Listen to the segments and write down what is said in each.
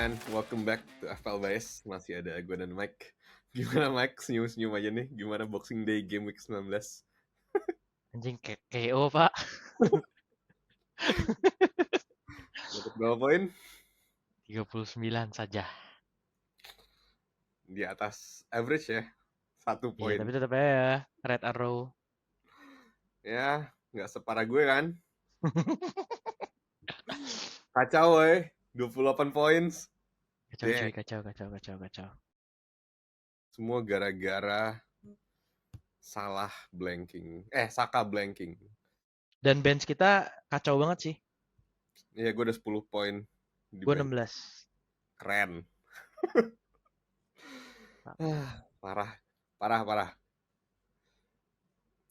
and welcome back to FPL Bias. Masih ada gue dan Mike. Gimana Mike? Senyum-senyum aja nih. Gimana Boxing Day Game Week 19? Anjing KO pak. Dapat berapa poin? 39 saja. Di atas average ya. 1 Iya poin. tapi tetap aja ya Red Arrow. Ya, nggak separah gue kan. Kacau woy. 28 poin. Kacau cuy, kacau. Semua gara-gara salah blanking. Saka blanking. Dan bench kita kacau banget sih. Iya, gue udah 10 poin di Gue bench. 16. Keren. Parah.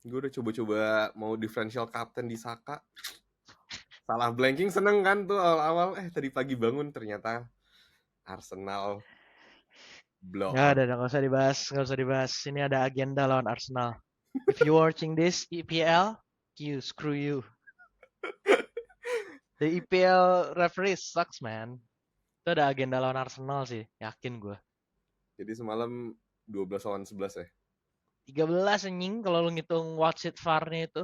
Gue udah coba-coba mau differential captain di Saka. Salah blanking seneng kan tuh awal-awal. Tadi pagi bangun ternyata Arsenal blow Nggak out. ada, nggak usah dibahas. Ini ada agenda lawan Arsenal. If you watching this EPL, screw you. The EPL referee sucks man. Itu ada agenda lawan Arsenal sih, yakin gue. Jadi semalam 12 lawan 11 ya. 13 anjing kalau lu ngitung wasit VAR-nya itu.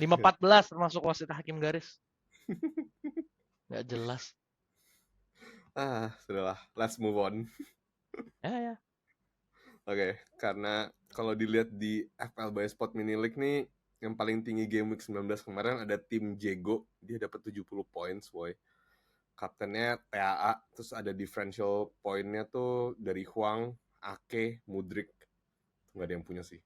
5-14 termasuk wasit hakim garis. Nggak jelas. Sudahlah. Let's move on. Ya. Oke, karena kalau dilihat di FPL by Spot Mini League nih, yang paling tinggi game week 19 kemarin ada tim Jego, dia dapat 70 points, boy. Kaptennya TAA, terus ada differential poinnya tuh dari Huang, Ake, Mudrik. Nggak ada yang punya sih.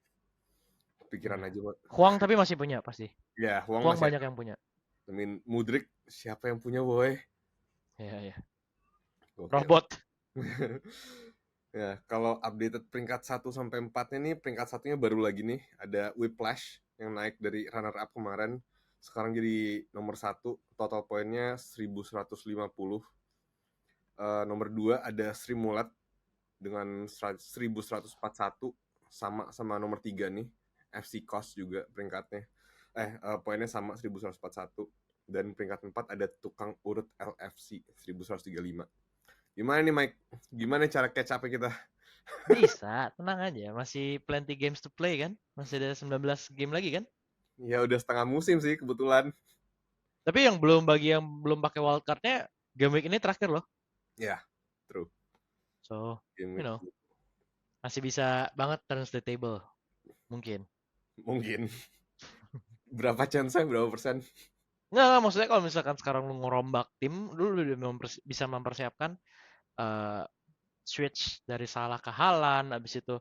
Pikiran aja, Mak. Huang tapi masih punya pasti. Ya, Huang Huang masih banyak ada. yang punya. Mudrik, siapa yang punya, boy? Iya. Gokil. Robot. Ya, kalau updated peringkat 1 sampai 4-nya nih, peringkat satunya baru lagi nih, ada Whiplash yang naik dari runner up kemarin, sekarang jadi nomor 1, total poinnya 1150. Nomor 2 ada Sri Mulat dengan 1141, sama nomor 3 nih, FC Kos juga peringkatnya. Poinnya sama 1141. Dan peringkat 4 ada Tukang Urut LFC 1135. Gimana nih Mike? Gimana cara catch up kita? Bisa, tenang aja. Masih plenty games to play kan? Masih ada 19 game lagi kan? Ya udah setengah musim sih kebetulan. Tapi bagi yang belum pakai wildcardnya, game week ini terakhir loh. Ya, true. So, Game you week. know, masih bisa banget turns the table. Mungkin. Mungkin. Berapa chance-nya? Berapa persen? Nggak, maksudnya kalau misalkan sekarang lu ngerombak tim, lu bisa mempersiapkan switch dari Salah ke Haaland, abis itu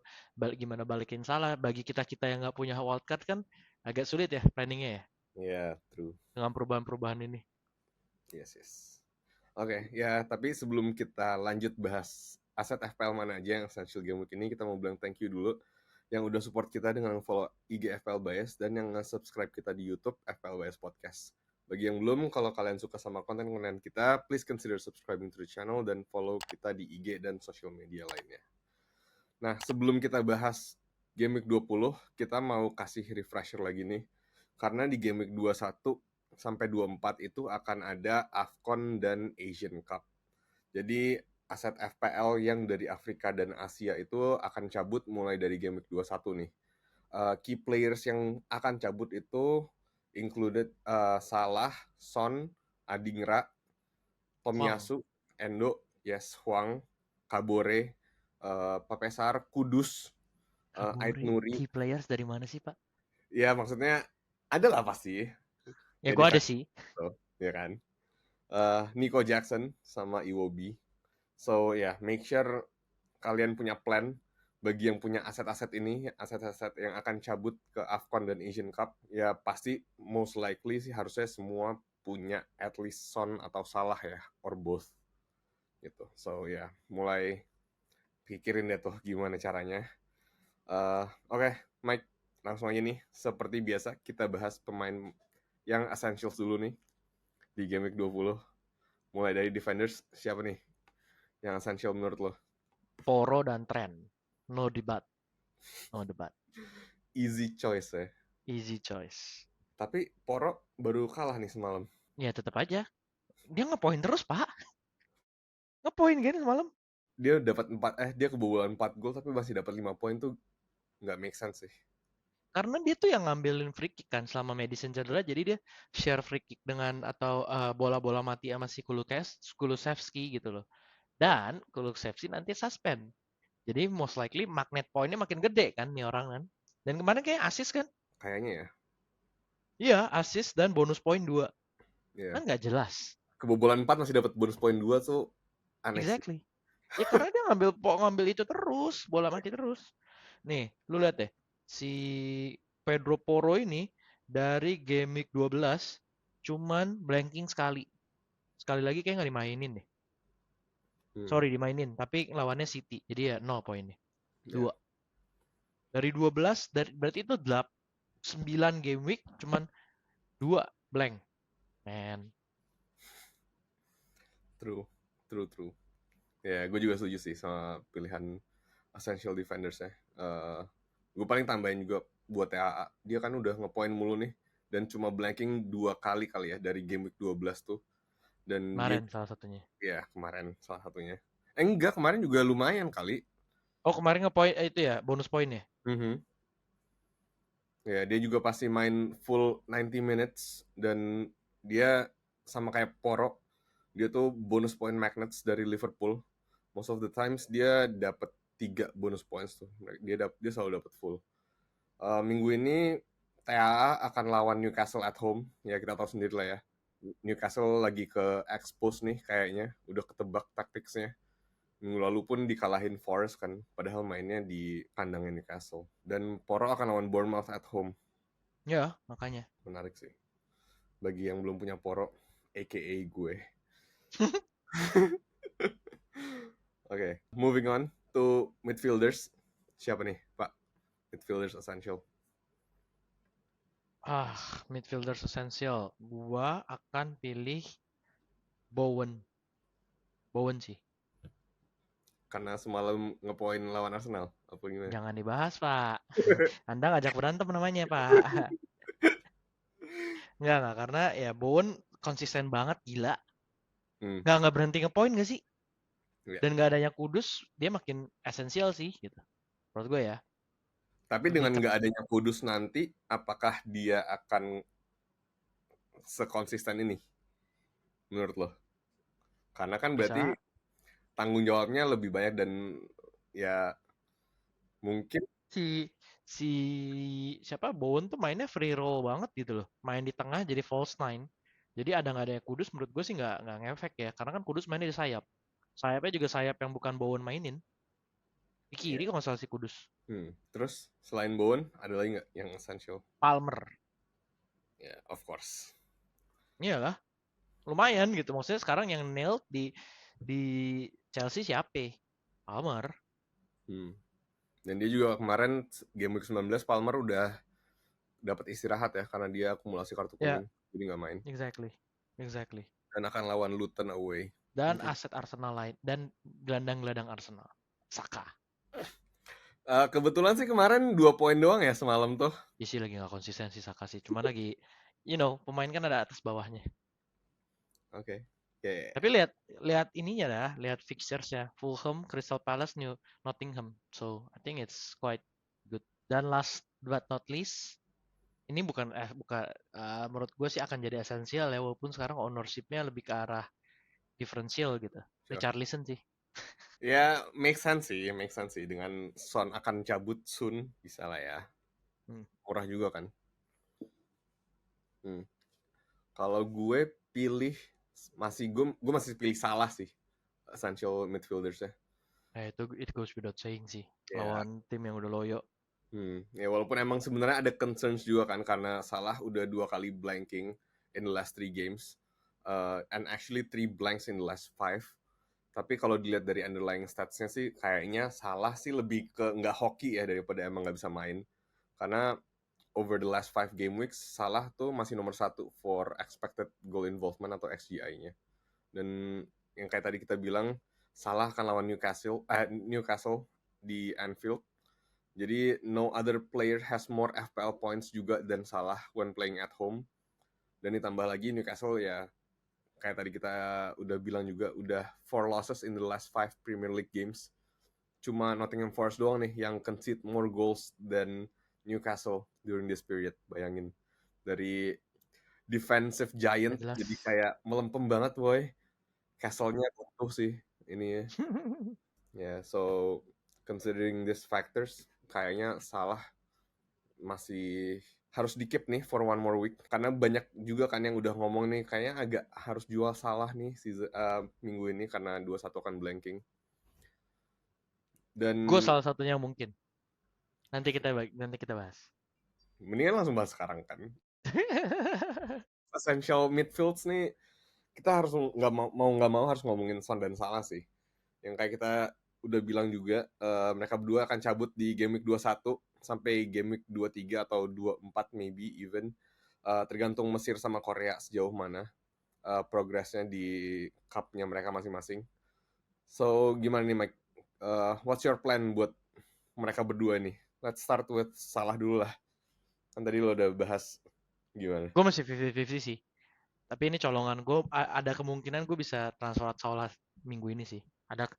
gimana balikin Salah. Bagi kita yang nggak punya wildcard kan agak sulit ya planningnya ya Ya, true. dengan perubahan-perubahan ini. Yes. Oke, ya tapi sebelum kita lanjut bahas aset FPL mana aja yang essential game week ini, kita mau bilang thank you dulu yang udah support kita dengan follow IG FPL Bias dan yang nge-subscribe kita di YouTube FPL Bias Podcast. Bagi yang belum, kalau kalian suka sama konten-konten kita, please consider subscribing to the channel dan follow kita di IG dan social media lainnya. Nah, sebelum kita bahas Game Week 20, kita mau kasih refresher lagi nih. Karena di Game Week 21 sampai 24 itu akan ada AFCON dan Asian Cup. Jadi, aset FPL yang dari Afrika dan Asia itu akan cabut mulai dari Game Week 21 nih. Key players yang akan cabut itu included Salah, Son, Adingra, Tomiyasu, Endo, Huang, Kabore, Papesar, Kudus, Ait Nuri. Key players dari mana sih Pak? Ya maksudnya ada lah pasti. Ya gue ada sih. Ya kan. Nico Jackson sama Iwobi. So make sure kalian punya plan bagi yang punya aset-aset ini, aset-aset yang akan cabut ke AFCON dan Asian Cup. Ya pasti most likely sih harusnya semua punya at least Son atau Salah ya, or both. Gitu. So mulai pikirin deh tuh gimana caranya. Oke, Mike, langsung aja nih. Seperti biasa kita bahas pemain yang essentials dulu nih di Game Week 20. Mulai dari defenders, siapa nih yang essential menurut lo? Poro dan Trent. No debat. Easy choice ya. Easy choice. Tapi Poro baru kalah nih semalam. Ya tetap aja. Dia nge-point terus Pak. Ngepoin kan semalam. Dia dapat dia kebobolan 4 gol tapi masih dapat 5 poin tuh nggak make sense sih. Karena dia tuh yang ngambilin free kick kan selama Madison cedera, jadi dia share free kick dengan atau bola-bola mati sama si Kulusevski gitu loh. Dan Kulusevski nanti suspend. Jadi most likely magnet poinnya makin gede kan nih orang kan. Dan kemarin kayak assist kan? Kayaknya ya. Iya, assist dan bonus poin 2. Iya. Kan nggak jelas. Kebobolan 4 masih dapat bonus poin 2 tuh aneh sih. Exactly. Ya karena dia ngambil itu terus, bola mati terus. Nih, lu lihat deh. Si Pedro Porro ini dari game week 12 cuman blanking sekali. Sekali lagi kayak nggak dimainin deh. Hmm. Sorry dimainin, tapi lawannya City. Jadi ya 0 poinnya. Ya. 2. Dari 12 berarti itu 9 game week cuman 2 blank. Man. True. True, true. Ya, gue juga setuju sih sama pilihan essential defenders ya. Gue paling tambahin juga buat TAA. Dia kan udah ngepoin mulu nih. Dan cuma blanking 2 kali ya dari game week 12 tuh. Dan dia, Kemarin salah satunya. ya kemarin salah satunya. Enggak, kemarin juga lumayan kali. Oh kemarin ngepoin itu ya bonus poinnya. Mhm. Ya, dia juga pasti main full 90 minutes. Dan dia sama kayak Poro. Dia tuh bonus point magnets dari Liverpool. Most of the times dia dapat 3 bonus points tuh. Dia selalu dapat full. Minggu ini TAA akan lawan Newcastle at home. Ya kita tahu sendiri lah ya. Newcastle lagi ke expose nih kayaknya. Udah ketebak taktiknya. Minggu lalu pun dikalahin Forest kan. Padahal mainnya di kandangnya Newcastle. Dan Poro akan lawan Bournemouth at home. Ya, makanya. Menarik sih. Bagi yang belum punya Poro, aka gue. Oke, moving on to midfielders. Siapa nih, Pak? Midfielders essential. Midfielders essential. Gua akan pilih Bowen. Bowen sih. Karena semalam ngepoin lawan Arsenal. Apa gimana? Jangan dibahas, Pak. Anda ngajak berantem namanya, Pak. Enggak, karena ya Bowen konsisten banget, gila. Hmm, Nggak berhenti ngepoin gak sih? ya. Dan nggak adanya Kudus, dia makin esensial sih, gitu. Menurut gue ya. Tapi Lebih dengan ke nggak adanya Kudus nanti, apakah dia akan sekonsisten ini? Menurut lo? Karena kan berarti bisa tanggung jawabnya lebih banyak dan ya mungkin si si siapa Bowen tuh mainnya free roll banget gitu loh. Main di tengah jadi false nine. Jadi ada nggak ada Kudus menurut gue sih nggak ngefek ya. Karena kan Kudus mainnya di sayap. Sayapnya juga sayap yang bukan Bowen mainin. Di ya. kiri kalau nggak salah si Kudus. Terus selain Bowen, ada lagi nggak yang essential? Palmer. Ya, of course. Iyalah. Lumayan gitu. Maksudnya sekarang yang nailed di Chelsea siapa? Palmer. Hmm. Dan dia juga kemarin game week 19 Palmer udah dapat istirahat ya karena dia akumulasi kartu Ya, kuning jadi nggak main exactly. Exactly. dan akan lawan Luton away. Dan aset Arsenal lain dan gelandang-gelandang Arsenal. Saka. Kebetulan sih kemarin 2 poin doang ya semalam tuh. Isi lagi nggak konsisten sih Saka sih. Cuma lagi, pemain kan ada atas bawahnya. Oke. Yeah. Tapi lihat ininya dah, lihat fixtures ya. Fulham, Crystal Palace, Nottingham. So I think it's quite good. Dan last but not least, ini bukan menurut gue sih akan jadi esensial ya, walaupun sekarang ownership-nya lebih ke arah differential gitu. Sure. Richarlison sih. Ya, make sense sih dengan Son akan cabut soon bisa lah ya. Murah juga kan. Kalau gue pilih gue masih pilih Salah sih essential midfielders ya. Itu it goes without saying sih. Ya. Lawan tim yang udah loyo. Ya walaupun emang sebenarnya ada concerns juga kan karena Salah udah 2 kali blanking in the last 3 games and actually 3 blanks in the last 5. Tapi kalau dilihat dari underlying statsnya sih kayaknya Salah sih lebih ke nggak hoki ya daripada emang nggak bisa main. Karena over the last 5 game weeks Salah tuh masih nomor 1 for expected goal involvement atau XGI-nya. Dan yang kayak tadi kita bilang Salah akan lawan Newcastle di Anfield. Jadi no other player has more FPL points juga dan Salah when playing at home. Dan ditambah lagi Newcastle ya kayak tadi kita udah bilang juga, udah 4 losses in the last 5 Premier League games. Cuma Nottingham Forest doang nih yang concede more goals than Newcastle during this period. Bayangin, dari defensive Gak giant jelas. jadi kayak melempem banget, boy. Castle-nya runtuh sih ini ya. Yeah, so considering these factors, kayaknya Salah masih harus di-keep nih for one more week. Karena banyak juga kan yang udah ngomong nih, kayaknya agak harus jual Salah nih minggu ini karena 2-1 kan blanking. Dan Gue salah satunya mungkin. Nanti kita bahas. mendingan langsung bahas sekarang kan. Essential midfields nih, kita harus nggak mau harus ngomongin Son dan Salah sih. Yang kayak kita udah bilang juga, mereka berdua akan cabut di game week 21 sampai game week 23 atau 24 maybe even. Tergantung Mesir sama Korea sejauh mana progresnya di cup-nya mereka masing-masing. So gimana nih Mike? What's your plan buat mereka berdua nih? Let's start with Salah dulu lah. Kan tadi lo udah bahas gimana? Gue masih 50-50 sih. Tapi ini colongan gue, ada kemungkinan gue bisa transfer Salah minggu ini sih.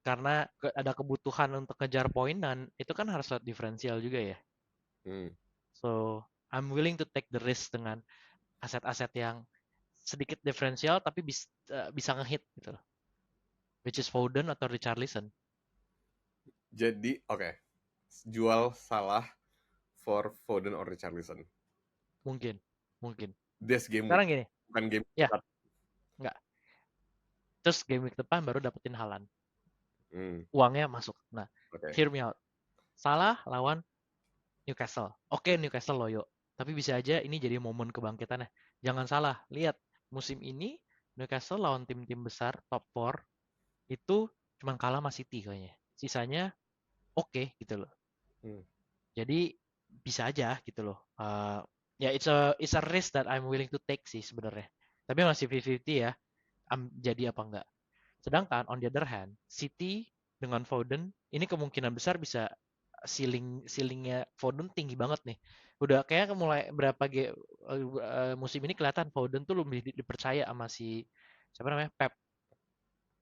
Karena ada kebutuhan untuk kejar poin dan itu kan harus diferensial juga ya. Hmm. So I'm willing to take the risk dengan aset-aset yang sedikit diferensial tapi bisa ngehit gitu loh. Which is Foden atau Richarlison. Jadi, oke. Jual Salah for Foden or Richarlison. Mungkin. This game week, Sekarang gini, bukan game ya, week. enggak. Terus game week depan baru dapetin Haaland. Hmm, Uangnya masuk. Nah, oke. hear me out. Salah lawan Newcastle. Oke, Newcastle loyo. Tapi bisa aja ini jadi momen kebangkitannya. Jangan salah, lihat musim ini Newcastle lawan tim-tim besar top 4 itu cuma kalah sama City kayaknya. Sisanya oke gitu loh. Hmm. Jadi bisa aja gitu loh. Ya it's a risk that I'm willing to take sih sebenarnya. Tapi masih 50-50 ya. Jadi apa enggak. Sedangkan on the other hand, City dengan Foden ini kemungkinan besar bisa ceilingnya Foden tinggi banget nih. Udah kayak mulai musim ini kelihatan Foden tuh lebih dipercaya sama si siapa namanya Pep.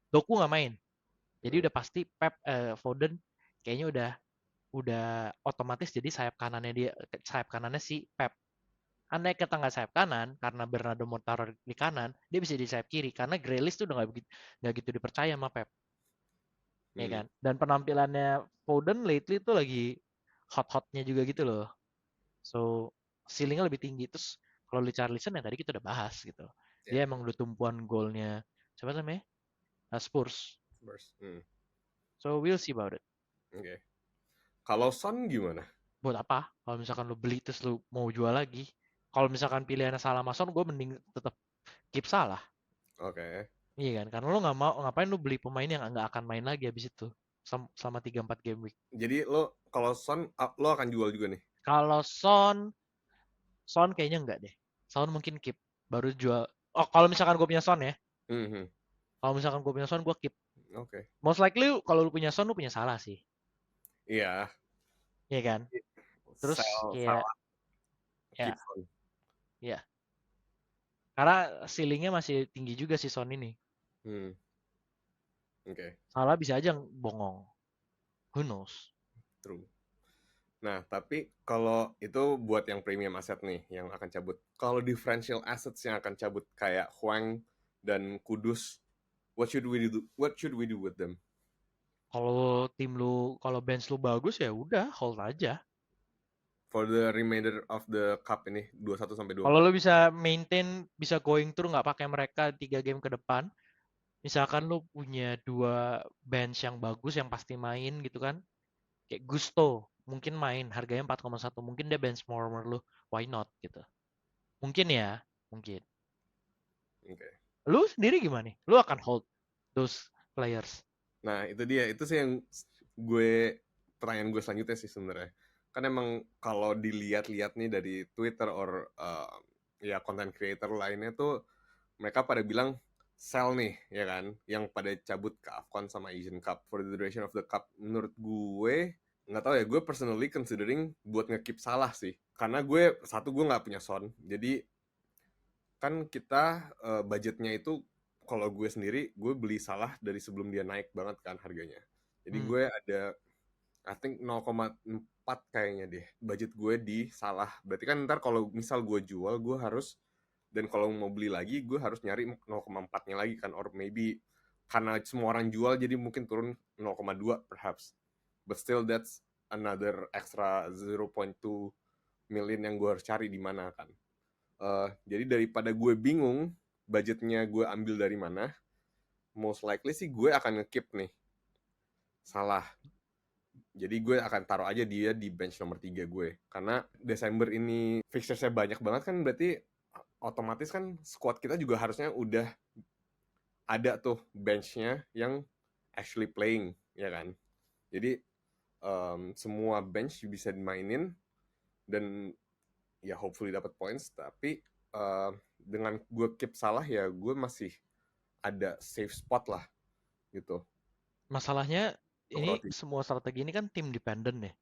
Doku nggak main. Jadi Hmm. udah pasti Pep Foden kayaknya udah otomatis jadi sayap kanannya si Pep. Andai kata nggak sayap kanan karena Bernardo mau taruh di kanan, dia bisa di sayap kiri karena Grealish tuh udah nggak gitu dipercaya sama Pep, ya Hmm. kan? Dan penampilannya Foden lately tuh lagi hot-hotnya juga gitu loh. So ceilingnya lebih tinggi. Terus kalau Richarlison yang tadi kita udah bahas gitu. Ya, Dia emang udah tumpuan golnya siapa namanya? Spurs. Spurs. Hmm. So we'll see about it. Oke. Kalau Son gimana? Buat apa? Kalau misalkan lu beli terus lu mau jual lagi. Kalau misalkan pilihannya salah Son, gue mending tetap keep Salah. Oke. Iya kan? Karena lu nggak mau ngapain lu beli pemain yang nggak akan main lagi habis itu selama 3-4 game week. Jadi lo kalau Son lo akan jual juga nih? Kalau Son kayaknya enggak deh. Son mungkin keep baru jual. Oh, kalau misalkan gue punya Son ya. Hmm. Kalau misalkan gue punya Son gue keep. Oke. Most likely kalau lu punya Son lu punya Salah sih. Iya. Iya kan? Terus Sell kayak Salah, keep ya, Son. ya. Karena ceilingnya masih tinggi juga si Son ini. Hmm. Oke. Salah bisa aja bongong. Who knows? True. Nah, tapi kalau itu buat yang premium asset nih, yang akan cabut. Kalau differential assets yang akan cabut kayak Hwang dan Kudus, what should we do? What should we do with them? Kalau bench lu bagus ya udah hold aja. For the remainder of the cup ini 21 sampai Kalau 24. lu bisa maintain, bisa going through nggak pakai mereka 3 game ke depan, misalkan lu punya 2 bench yang bagus yang pasti main gitu kan, kayak Gusto mungkin main harganya 4,1 mungkin dia benchmark lu, why not gitu. Mungkin ya, mungkin. Oke. Lu sendiri gimana nih? Lu akan hold those players? Nah, itu dia. Itu sih yang pertanyaan gue selanjutnya sih sebenarnya. Kan emang kalau dilihat-lihat nih dari Twitter or ya content creator lainnya tuh mereka pada bilang sell nih, ya kan, yang pada cabut ke AFCON sama Asian Cup for the duration of the cup. Menurut gue nggak tahu ya, gue personally considering buat nge-keep Salah sih, karena gue nggak punya Son, jadi kan kita budgetnya itu kalau gue sendiri, gue beli Salah dari sebelum dia naik banget kan harganya. Jadi Hmm. gue ada, I think 0,4 kayaknya deh, budget gue di Salah. Berarti kan ntar kalau misal gue jual, gue harus, dan kalau mau beli lagi, gue harus nyari 0,4-nya lagi kan, or maybe karena semua orang jual, jadi mungkin turun 0,2 perhaps. But still that's another extra 0,2 million yang gue harus cari di mana kan. Jadi daripada gue bingung budgetnya gue ambil dari mana, most likely sih gue akan nge-keep nih Salah. Jadi gue akan taruh aja dia di bench nomor 3 gue. Karena Desember ini fixturesnya banyak banget kan, berarti otomatis kan squad kita juga harusnya udah ada tuh benchnya yang actually playing, ya kan. Jadi semua bench bisa dimainin dan ya hopefully dapat points, tapi dengan gue keep Salah ya gue masih ada safe spot lah gitu Masalahnya untuk ini roti. semua strategi ini kan tim dependent ya.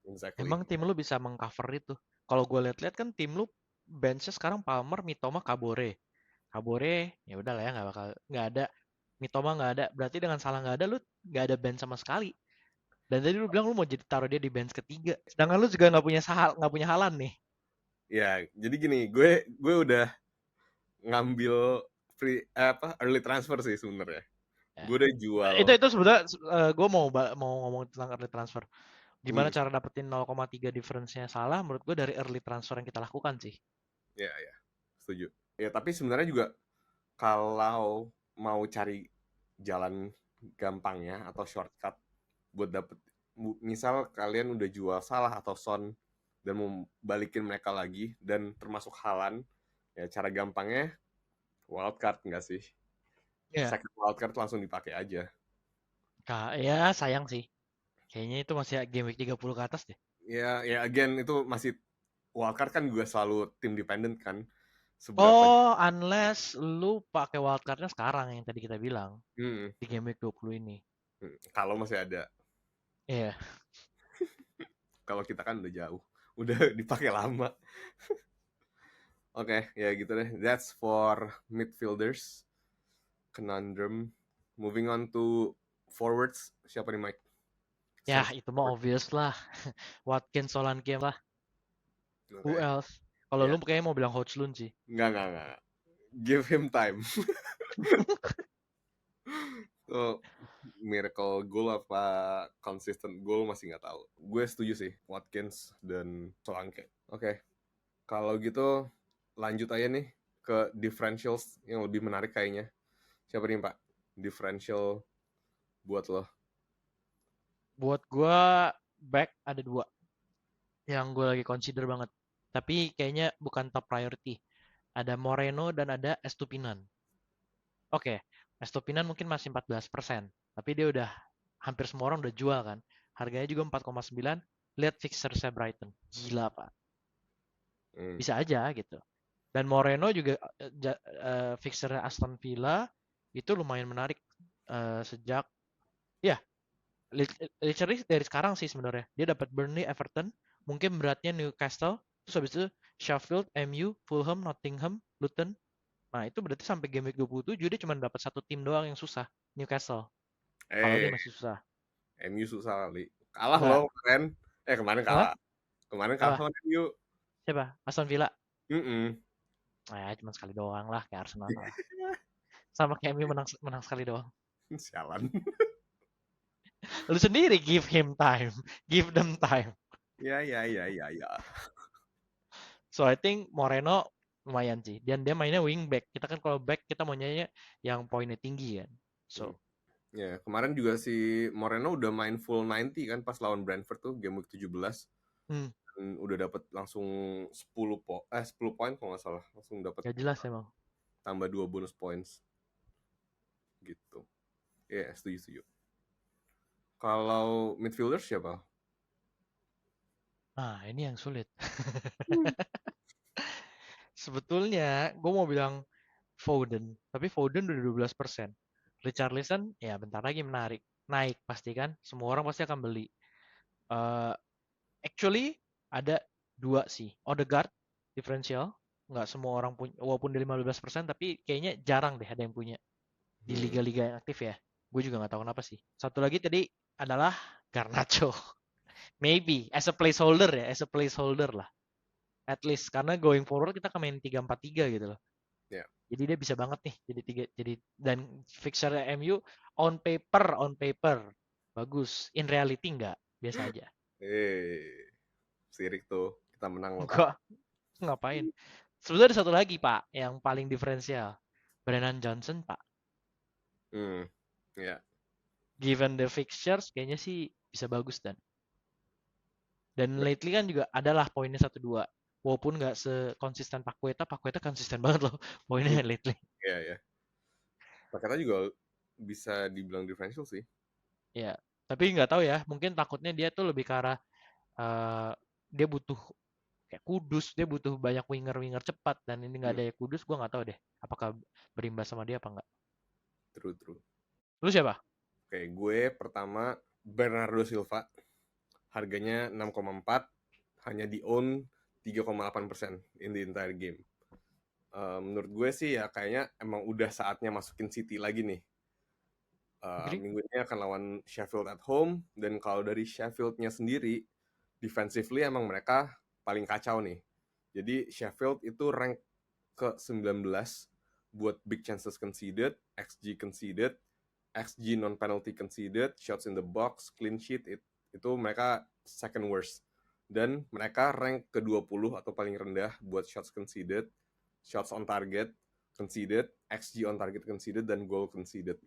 Exactly. Emang tim lu bisa mengcover itu. Kalau gue lihat-lihat kan tim lu benchnya sekarang Palmer, Mitoma, Kabore. Kabore ya udah lah ya nggak ada. Mitoma nggak ada. Berarti dengan Salah nggak ada lu nggak ada bench sama sekali. Dan tadi lu bilang lu mau jadi taruh dia di bench ketiga. Sedangkan lu juga nggak punya Halan nih. Ya, jadi gini, gue udah ngambil early transfer sih sebenarnya. Ya. Gue udah jual. Itu sebenarnya gue mau ngomong tentang early transfer. Gimana Hmm, cara dapetin 0,3 difference-nya Salah? Menurut gue dari early transfer yang kita lakukan sih. ya, setuju. Ya, tapi sebenarnya juga kalau mau cari jalan gampangnya atau shortcut buat dapet, misal kalian udah jual Salah atau Son dan mau balikin mereka lagi dan termasuk Haaland, ya cara gampangnya wildcard nggak sih? Ya. Second wildcard langsung dipakai aja. Ya sayang sih. Kayaknya itu masih game week 30 ke atas deh. Ya again itu masih wildcard kan juga selalu tim dependent kan. Seberapa Oh, unless lu pakai wildcard-nya sekarang yang tadi kita bilang hmm, di game week 20 ini. kalau masih ada. Iya. Kalau kita kan udah jauh. Udah dipakai lama. Oke, ya gitu deh. That's for midfielders. Conundrum. Moving on to forwards. Siapa nih Mike? Ya, Center itu mah forward. obvious lah. Watkins, Solanke lah. Who Oke. else? Kalau Ya, lu kayaknya mau bilang Hojlund sih. enggak. Give him time. So, miracle goal apa consistent goal masih nggak tahu. Gue setuju sih Watkins dan Solanke. Oke, kalau gitu lanjut aja nih ke differentials yang lebih menarik kayaknya. Siapa nih Pak? Differential buat lo. Buat gua back ada dua yang gue lagi consider banget. Tapi kayaknya bukan top priority. Ada Moreno dan ada Estupinan. Oke, Estupinan mungkin masih 14%. Tapi dia udah hampir semua orang udah jual kan. Harganya juga 4,9. Lihat fixture-nya Brighton. Gila, Pak. Hmm. Bisa aja gitu. Dan Moreno juga fixture Aston Villa itu lumayan menarik sejak ya literally dari sekarang sih sebenarnya. Dia dapat Burnley, Everton, mungkin beratnya Newcastle, terus habis itu Sheffield, MU, Fulham, Nottingham, Luton. Nah, itu berarti sampai game week 27 dia cuma dapat satu tim doang yang susah, Newcastle. Kalau dia Eh, masih susah. MU susah kali. Kalah Enggak. loh kemarin. Kemarin Apa? kalah. Kemarin kalah Apa? lawan MU. Siapa? Aston Villa. Mm-mm. Cuma sekali doang lah kayak Arsenal lah. Sama kayak MU menang menang sekali doang. Sialan. Lu sendiri give him time, give them time. Ya. So I think Moreno lumayan sih. Dan dia mainnya wing back. Kita kan kalau back kita maunya yang poinnya tinggi kan. Hmm. So, Ya, kemarin juga si Moreno udah main full 90 kan pas lawan Brentford tuh game week 17. hmm, Dan udah dapat langsung 10 poin kalau nggak salah. Langsung dapat gak jelas emang. tambah 2 bonus points gitu. Ya, setuju. Kalau midfielder siapa? Nah, ini yang sulit. Hmm. Sebetulnya gue mau bilang Foden, tapi Foden udah 12%. Richarlison ya bentar lagi menarik. Naik pasti kan, semua orang pasti akan beli. Eh actually ada dua sih. Odegaard differential, nggak semua orang punya, walaupun dia 15%, tapi kayaknya jarang deh ada yang punya. di Hmm. liga-liga yang aktif ya. Gue juga nggak tahu kenapa sih. Satu lagi tadi adalah Garnacho. Maybe as a placeholder ya, as a placeholder lah. At least karena going forward kita akan main 3-4-3 gitu loh. Ya. Jadi dia bisa banget nih jadi tiga jadi dan fixture MU on paper bagus. In reality enggak, biasa aja. Sirik tuh. Kita menang loh, Pak. Enggak, ngapain? Sebenarnya ada satu lagi, Pak, yang paling diferensial. Brennan Johnson, Pak. Hmm. Ya. Given the fixtures kayaknya sih bisa bagus dan lately kan juga adalah poinnya 1-2. Walaupun nggak sekonsisten Paqueta konsisten banget loh poinnya lately. Iya, ya. Paqueta juga bisa dibilang differential sih. Ya, tapi nggak tahu ya, mungkin takutnya dia tuh lebih ke arah dia butuh kayak Kudus, dia butuh banyak winger-winger cepat dan ini nggak Hmm. ada ya Kudus, gue nggak tahu deh apakah berimbas sama dia apa nggak. True. Lu siapa? Oke, gue pertama Bernardo Silva. Harganya 6,4, hanya di own 3,8% in the entire game. Menurut gue sih ya kayaknya emang udah saatnya masukin City lagi nih. Agree? Minggu ini akan lawan Sheffield at home, dan kalau dari Sheffield-nya sendiri, defensively emang mereka paling kacau nih. Jadi Sheffield itu rank ke-19 buat big chances conceded, XG conceded, XG non-penalty conceded, shots in the box, clean sheet, itu mereka second worst. Dan mereka rank ke-20 atau paling rendah buat shots conceded, shots on target conceded, XG on target conceded, dan goal conceded.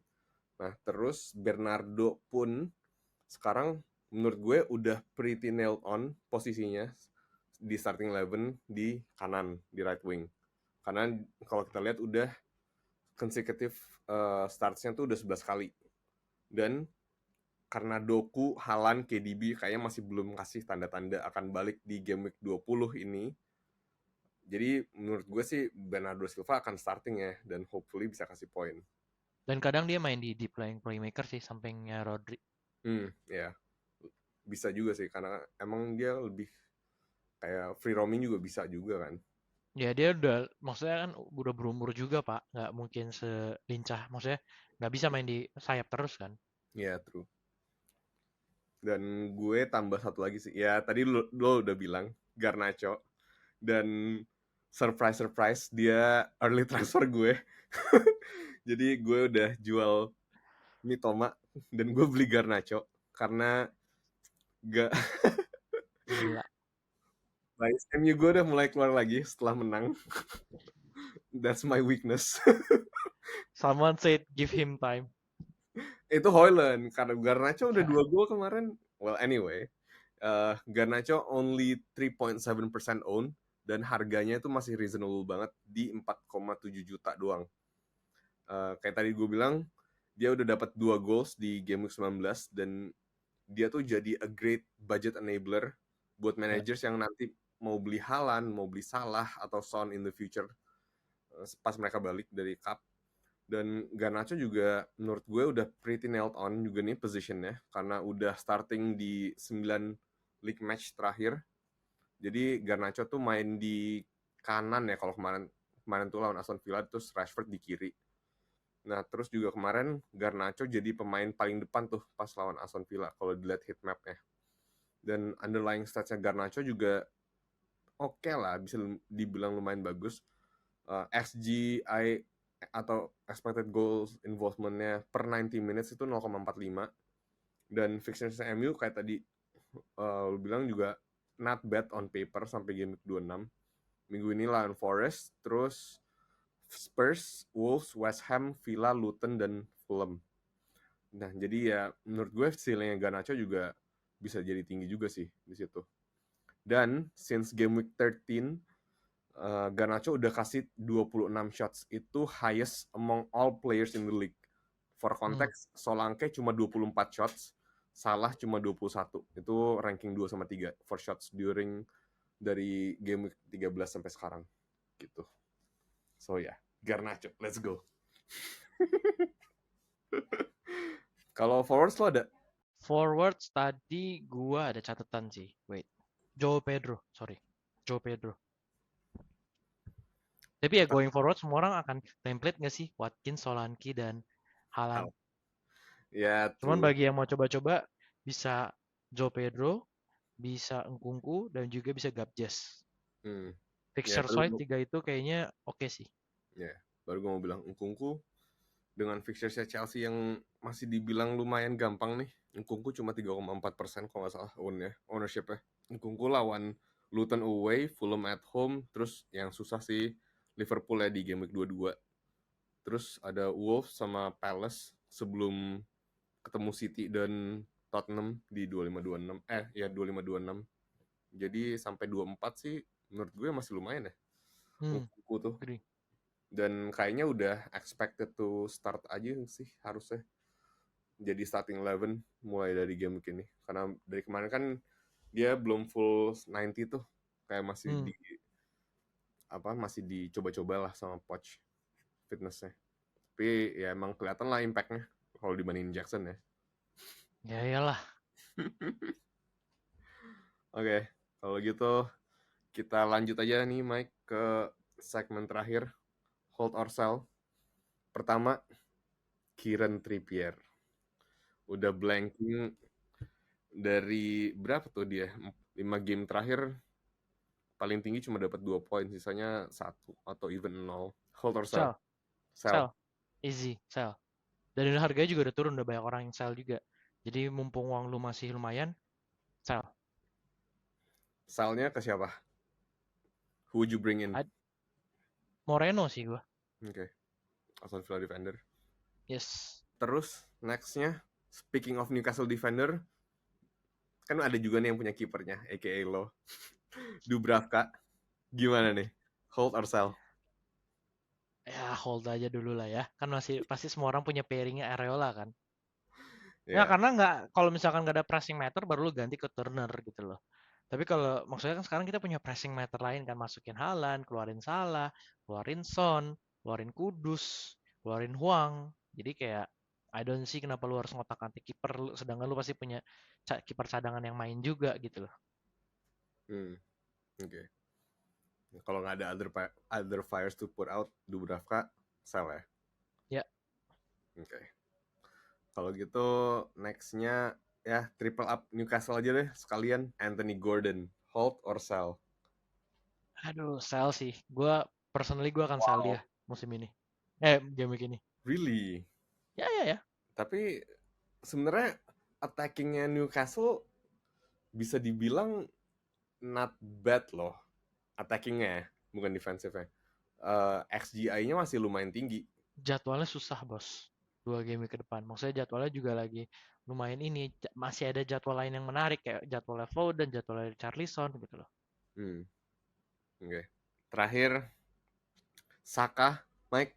Nah, terus Bernardo pun sekarang menurut gue udah pretty nailed on posisinya di starting 11 di kanan, di right wing. Karena kalau kita lihat udah consecutive startsnya tuh udah 11 kali. Dan karena Doku, Haaland, KDB kayaknya masih belum kasih tanda-tanda akan balik di game week 20 ini. Jadi menurut gue sih Bernardo Silva akan starting ya, dan hopefully bisa kasih poin. Dan kadang dia main di deep lying playmaker sih sampingnya Rodri. Ya. Bisa juga sih, karena emang dia lebih kayak free roaming juga bisa juga kan. Ya dia udah, maksudnya kan udah berumur juga Pak, nggak mungkin selincah, maksudnya nggak bisa main di sayap terus kan. Ya, true. Dan gue tambah satu lagi sih. Ya, tadi lo udah bilang Garnacho. Dan surprise dia early transfer gue. Jadi gue udah jual Mitoma dan gue beli Garnacho karena gak Gila. bias MU gue udah mulai keluar lagi setelah menang. That's my weakness. Someone said give him time. Itu Højlund karena Garnacho udah 2 gol kemarin. Well, anyway, Garnacho only 3.7% own dan harganya itu masih reasonable banget di 4,7 juta doang. Kayak tadi gue bilang, dia udah dapat 2 goals di game week 19 dan dia tuh jadi a great budget enabler buat managers yang nanti mau beli Haaland, mau beli Salah atau Son in the future pas mereka balik dari cup. Dan Garnacho juga menurut gue udah pretty nailed on juga nih positionnya karena udah starting di 9 league match terakhir. Jadi Garnacho tuh main di kanan ya kalau kemarin tuh lawan Aston Villa, terus Rashford di kiri. Nah, terus juga kemarin Garnacho jadi pemain paling depan tuh pas lawan Aston Villa kalau dilihat heat map-nya. Dan underlying stats-nya Garnacho juga oke lah, bisa dibilang lumayan bagus. XGI atau expected goals involvement-nya per 90 minutes itu 0,45. Dan fixtures MU kayak tadi lu bilang juga not bad on paper sampai game 26. Minggu ini lawan Forest, terus Spurs, Wolves, West Ham, Villa, Luton, dan Fulham. Nah, jadi ya menurut gue ceilingnya Garnacho juga bisa jadi tinggi juga sih di situ. Dan since game week 13, Garnacho udah kasih 26 shots. Itu highest among all players in the league. For context, Solanke cuma 24 shots, Salah cuma 21. Itu ranking 2 sama 3 for shots during dari game week 13 sampai sekarang. Gitu. So ya, yeah, Garnacho, let's go. Kalau forwards lo ada? Forwards tadi gua ada catatan sih. Wait. Joe Pedro. Tapi ya going forward semua orang akan template nggak sih? Watkins, Solanke, dan Haaland. Ya, Cuman true. bagi yang mau coba-coba bisa Joe Pedro, bisa Nkunku dan juga bisa Gabjes. Hmm. Ya, Fixture side 3 itu kayaknya oke sih. ya, baru gue mau bilang Nkunku dengan fixture Chelsea yang masih dibilang lumayan gampang nih. Nkunku cuma 3,4% kalau nggak salah ownership-nya. Nkunku lawan Luton away, Fulham at home, terus yang susah sih Liverpool ya di game week 22. Terus ada Wolves sama Palace sebelum ketemu City dan Tottenham di 25-26. Ya 25-26. Jadi sampai 24 sih menurut gue masih lumayan ya. Nkunku tuh. Agree. Dan kayaknya udah expected to start aja sih harusnya. Jadi starting 11 mulai dari game ini. Karena dari kemarin kan dia belum full 90 tuh. Kayak masih dicoba-coba lah sama Poch fitnessnya. Tapi ya emang kelihatan lah impactnya kalau dibandingin Jackson ya. Ya iyalah. Oke, kalau gitu kita lanjut aja nih Mike ke segmen terakhir, hold or sell. Pertama, Kieran Trippier. Udah blanking dari berapa tuh dia? 5 game terakhir paling tinggi cuma dapat 2 poin, sisanya 1 atau even 0. Hold or sell? Sell. Sell. Sell. Easy. Sell. Dan harganya juga udah turun, udah banyak orang yang sell juga. Jadi mumpung uang lu masih lumayan, sell. Sell-nya ke siapa? Who would you bring in? Moreno sih gua. Oke. Aston Villa defender. Yes. Terus next-nya, speaking of Newcastle defender, kan ada juga nih yang punya kipernya, aka lo. Dubravka. Gimana nih? Hold or sell? Ya hold aja dulu lah ya. Kan masih pasti semua orang punya pairingnya Areola kan. Ya Ya. karena nggak, kalau misalkan nggak ada pressing matter baru lu ganti ke Turner gitu loh. Tapi kalau maksudnya kan sekarang kita punya pressing matter lain kan, masukin Haaland, keluarin Salah, keluarin Son, keluarin Kudus, keluarin Huang. Jadi kayak I don't see kenapa lu harus ngotak-ngatik kiper, sedangkan lu pasti punya kiper cadangan yang main juga gitu loh. Oke. Kalau nggak ada other fires to put out, Dubravka sell ya. Ya. Oke. Kalau gitu next-nya ya triple up Newcastle aja deh sekalian. Anthony Gordon, hold or sell? Aduh, sell sih. Personally gue akan sell dia musim ini. Game week ini. Really? Ya. Tapi sebenarnya attackingnya Newcastle bisa dibilang not bad loh. Attackingnya bukan defensifnya. XGI-nya masih lumayan tinggi. Jadwalnya susah, bos. 2 game week ke depan. Maksudnya jadwalnya juga lagi lumayan ini. Masih ada jadwal lain yang menarik kayak jadwalnya Foden, jadwalnya Richarlison gitu loh. Oke. Terakhir, Saka, Mike,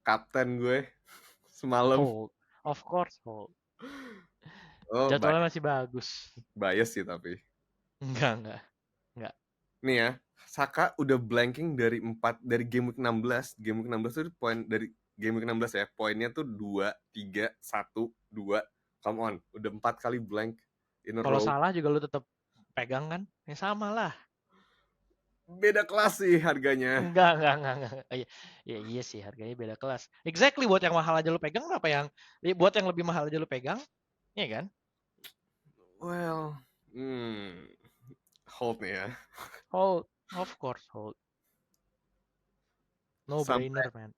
kapten gue semalam. Hold. Of course, hold. Oh, Jadwalnya masih bagus. bias sih tapi. Enggak. Nih ya, Saka udah blanking dari game week 16. Game week 16 tuh poin dari game week 16 ya. Poinnya tuh 2, 3, 1, 2. Come on, udah 4 kali blank in a Kalau row. salah juga lu tetap pegang kan? Ya sama lah. Beda kelas sih harganya. Enggak. Iya sih, harganya beda kelas. Exactly, buat yang mahal aja lu pegang, kenapa buat yang lebih mahal aja lu pegang? Iya kan? Well, hold nih ya. Hold, of course, hold. No Sampai brainer, man.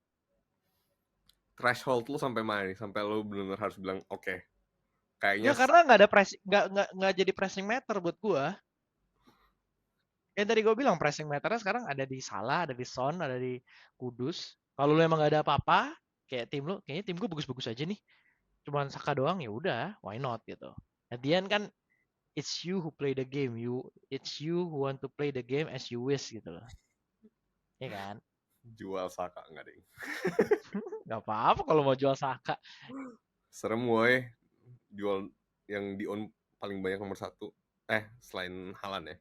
threshold lu sampai mana nih? Sampai lu benar-benar harus bilang oke. Kayaknya Ya karena nggak ada pressing, nggak jadi pressing meter buat gua. Yang tadi gue bilang pressing meternya sekarang ada di Salah, ada di Son, ada di Kudus. Kalau lu emang gak ada apa-apa, kayak kayaknya tim gue bagus-bagus aja nih. Cuman Saka doang, ya udah, why not gitu. At the end kan it's you who play the game, it's you who want to play the game as you wish gitu loh. Iya kan? jual Saka enggak deh. Gak apa-apa kalau mau jual Saka. Serem woy. Jual yang di on paling banyak nomor 1. Selain Haaland ya.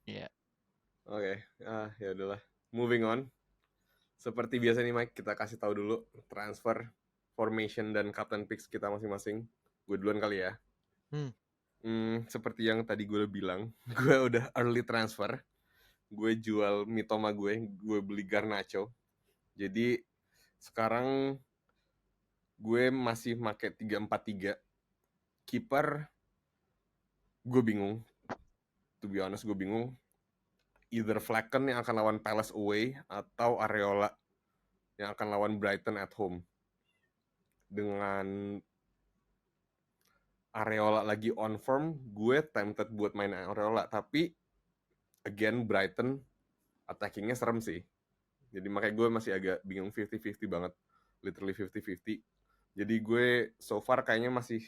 Iya. Oke, ya udahlah. Moving on. Seperti biasa nih Mike, kita kasih tahu dulu transfer, formation dan captain picks kita masing-masing. Gue duluan kali ya. Seperti yang tadi gue bilang, gue udah early transfer. Gue jual Mitoma gue beli Garnacho. Jadi sekarang gue masih make 3-4-3. Kiper gue bingung. To be honest, gue bingung. Either Flecken yang akan lawan Palace away atau Areola yang akan lawan Brighton at home. Dengan Areola lagi on form, gue tempted buat main Areola. Tapi again, Brighton attackingnya serem sih. Jadi makanya gue masih agak bingung 50-50 banget. Literally 50-50. Jadi gue so far kayaknya masih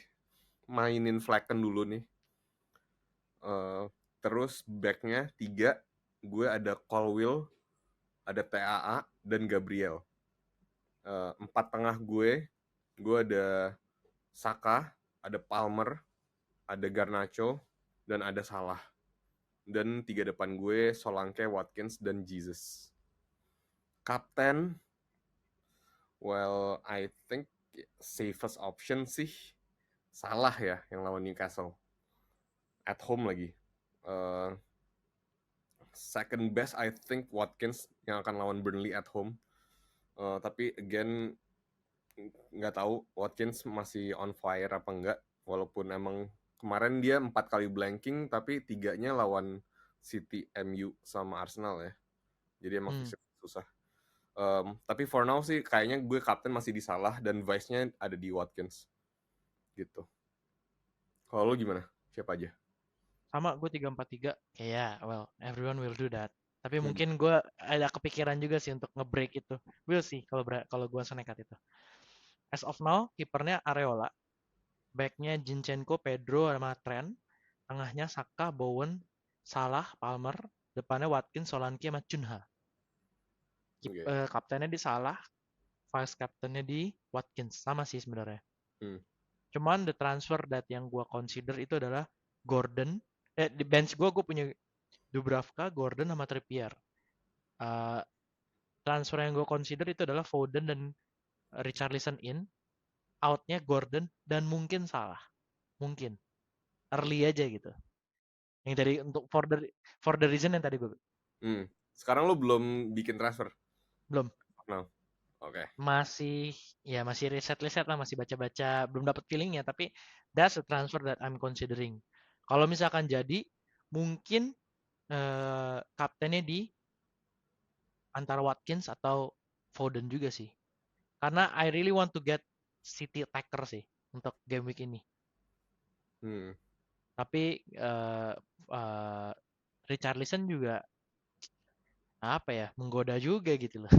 mainin Flecken dulu nih. Terus backnya 3, gue ada Colwill, ada TAA, dan Gabriel. 4 tengah gue ada Saka, ada Palmer, ada Garnacho, dan ada Salah. Dan 3 depan gue Solanke, Watkins, dan Jesus. Kapten, well, I think safest option sih Salah ya yang lawan Newcastle. At home lagi. Second best I think Watkins yang akan lawan Burnley at home. Tapi again nggak tahu Watkins masih on fire apa enggak. Walaupun emang kemarin dia 4 kali blanking tapi 3-nya lawan City, MU sama Arsenal ya. Jadi emang susah. Tapi for now sih kayaknya gue kapten masih di Salah dan vice-nya ada di Watkins. Gitu. Kalau lo gimana? Siapa aja? Sama, gue 3-4-3. Yeah, well, everyone will do that. Tapi mungkin gue ada kepikiran juga sih untuk nge-break itu. We'll see kalau gue senekat itu. As of now, kipernya Areola. Backnya Zinchenko, Pedro, sama Trent. Tengahnya Saka, Bowen, Salah, Palmer. Depannya Watkins, Solanke, sama Cunha. Kaptennya di Salah. Vice captainnya di Watkins. Sama sih sebenarnya. Cuman the transfer that yang gue consider itu adalah Gordon. Di bench gue punya Dubravka, Gordon, sama Trippier. Transfer yang gue consider itu adalah Foden dan Richarlison in. Outnya Gordon dan mungkin Salah. Mungkin. Early aja gitu. Yang dari untuk for the reason yang tadi gue. Sekarang lo belum bikin transfer? Belum. No. Oke. Masih riset lah, masih baca-baca, belum dapat feelingnya, tapi that's a transfer that I'm considering. Kalau misalkan jadi, mungkin kaptennya di antara Watkins atau Foden juga sih. Karena I really want to get City attacker sih untuk game week ini. Tapi Richarlison juga menggoda juga gitu loh.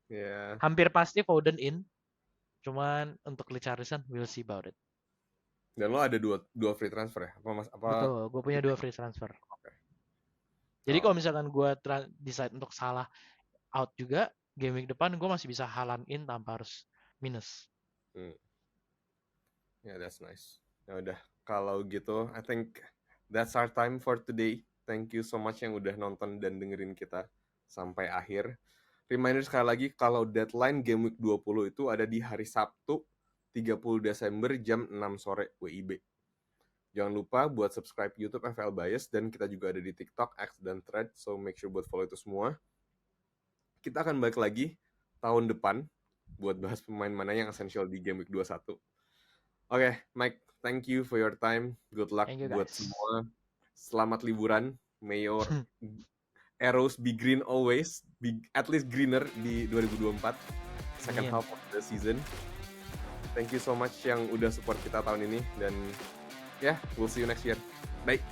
Yeah. Hampir pasti Foden in. Cuman untuk Richarlison, we'll see about it. Dan lo ada dua free transfer ya? Betul, gue punya 2 free transfer. Okay. Jadi kalau misalkan gue decide untuk Salah out juga, game week depan gue masih bisa Haaland in tanpa harus minus. Yeah, that's nice. Ya udah, kalau gitu, I think that's our time for today. Thank you so much yang udah nonton dan dengerin kita sampai akhir. Reminder sekali lagi, kalau deadline game week 20 itu ada di hari Sabtu, 30 Desember jam 6 sore WIB. Jangan lupa buat subscribe YouTube FPL Bias, dan kita juga ada di TikTok, X, dan Thread, so make sure buat follow itu semua. Kita akan balik lagi tahun depan buat bahas pemain mana yang essential di game week 21. Oke, Mike, thank you for your time. Good luck buat semua. Selamat liburan. May your arrows be green always, be at least greener di 2024, second half of the season. Thank you so much yang udah support kita tahun ini, dan we'll see you next year. Bye.